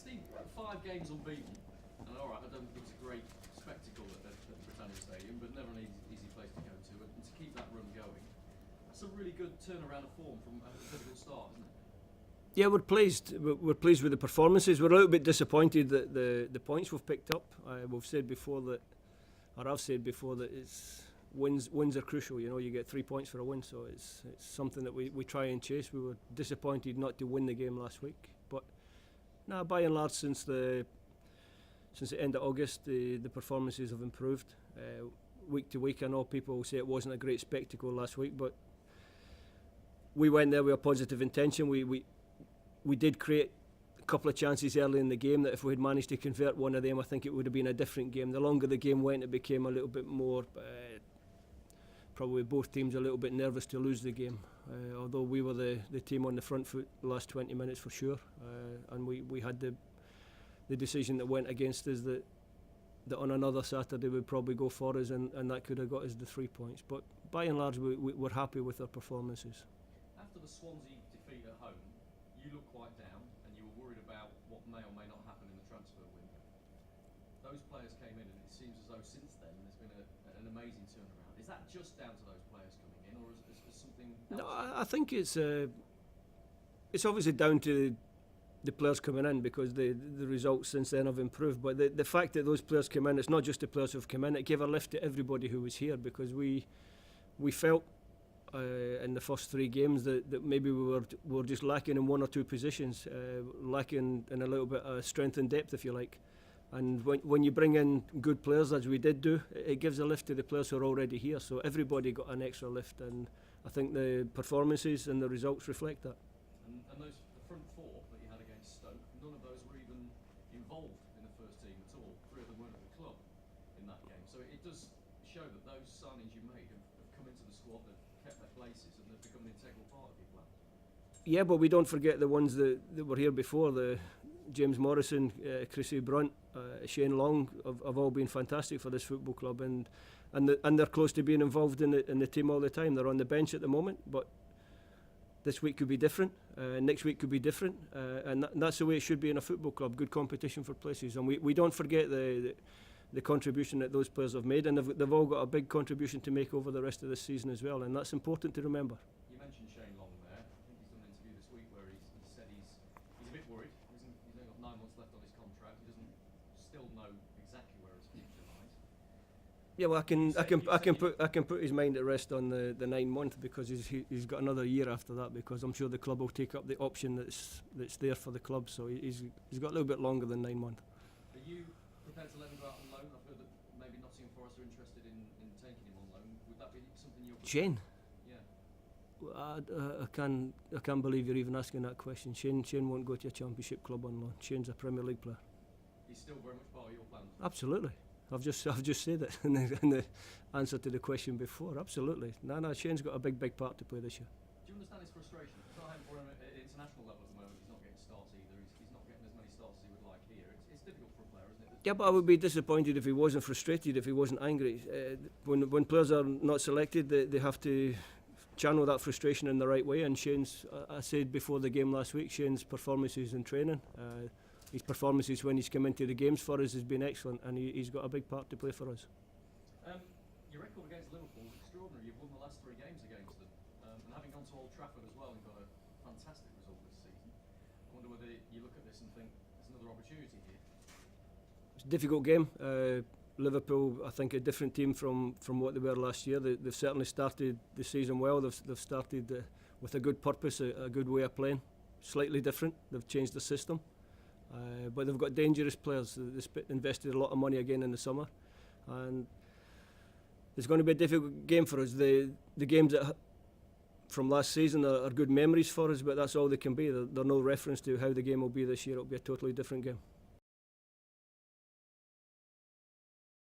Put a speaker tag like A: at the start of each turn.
A: Steve, 5 games unbeaten, and all right, I don't think it was a great spectacle at Britannia Stadium, but never an easy place to go to, and to keep that run going, that's a really good turnaround of form from a difficult start, isn't it?
B: Yeah, we're pleased. We're pleased with the performances. We're a little bit disappointed that the points we've picked up. We've said before that, or I've said before that wins are crucial. You know, you get 3 points for a win, so it's something that we try and chase. We were disappointed not to win the game last week, but by and large since the end of August, the performances have improved week to week. I know people say it wasn't a great spectacle last week, but we went there with a positive intention. We did create a couple of chances early in the game that if we had managed to convert one of them, I think it would have been a different game. The longer the game went, it became a little bit more, probably both teams a little bit nervous to lose the game. Although we were the team on the front foot the last 20 minutes for sure. And we had the decision that went against us that on another Saturday we'd probably go for us, and that could have got us the 3 points. But by and large, we're happy with our performances.
A: After the Swansea defeat at home, you looked quite down and you were worried about what may or may not happen in the transfer window. Those players came in, and it seems as though since then there's been an amazing turnaround. Is that just down to those players coming in, or is something else?
B: No, I think it's obviously down to the players coming in, because the results since then have improved. But the fact that those players came in, it's not just the players who've come in, it gave a lift to everybody who was here, because we felt in the first 3 games that maybe we were just lacking in 1 or 2 positions, lacking in a little bit of strength and depth, if you like. And when you bring in good players, as we did do, it gives a lift to the players who are already here. So everybody got an extra lift, and I think the performances and the results reflect that.
A: And the front 4 that you had against Stoke, none of those were even involved in the first team at all. 3 of them weren't at the club in that game. So it does show that those signings you made have come into the squad, they've kept their places, and they've become an integral part of your plan.
B: Yeah, but we don't forget the ones that were here before. The James Morrison, Chrissy Brunt, Shane Long have all been fantastic for this football club, and they're close to being involved in the team all the time. They're on the bench at the moment, but this week could be different. Next week could be different, and that's the way it should be in a football club. Good competition for places, and we don't forget the contribution that those players have made, and they've all got a big contribution to make over the rest of the season as well, and that's important to remember.
A: You mentioned Shane Long there. I think he's done an interview this week where he said he's a bit worried. He's only got 9 months left on his contract. He doesn't still know exactly where his future lies.
B: Yeah, well, I can put his mind at rest on the 9 month, because he's got another year after that, because I'm sure the club will take up the option that's there for the club. So he's got a little bit longer than 9 months.
A: Are you prepared to let him go out on loan? I've heard that maybe Nottingham Forest are interested in taking him on loan. Would that be something you're?
B: Shane?
A: Yeah.
B: I can't believe you're even asking that question. Shane won't go to a championship club on loan. Shane's a Premier League player.
A: He's still very much part of your plans.
B: Absolutely. I've just said it in the answer to the question before. Absolutely. No, Shane's got a big part to play this year.
A: Do you understand his frustration? It's not happening for him at international level at the moment. He's not getting starts either. He's not getting as many starts as he would like here. It's difficult for a player, isn't it?
B: Yeah, but I would be disappointed if he wasn't frustrated, if he wasn't angry. When players are not selected, they have to channel that frustration in the right way. And Shane's, I said before the game last week, Shane's performances in training, his performances when he's come into the games for us has been excellent, and he's got a big part to play for us.
A: Your record against Liverpool is extraordinary. You've won the last 3 games against them, and having gone to Old Trafford as well and got a fantastic result this season, I wonder whether you look at this and think there's another opportunity here.
B: It's a difficult game. Liverpool, I think, a different team from what they were last year. They've certainly started the season well. They've started with a good purpose, a good way of playing. Slightly different. They've changed the system. But they've got dangerous players. They invested a lot of money again in the summer, and it's going to be a difficult game for us. The games from last season are good memories for us, but that's all they can be. They're no reference to how the game will be this year. It'll be a totally different game.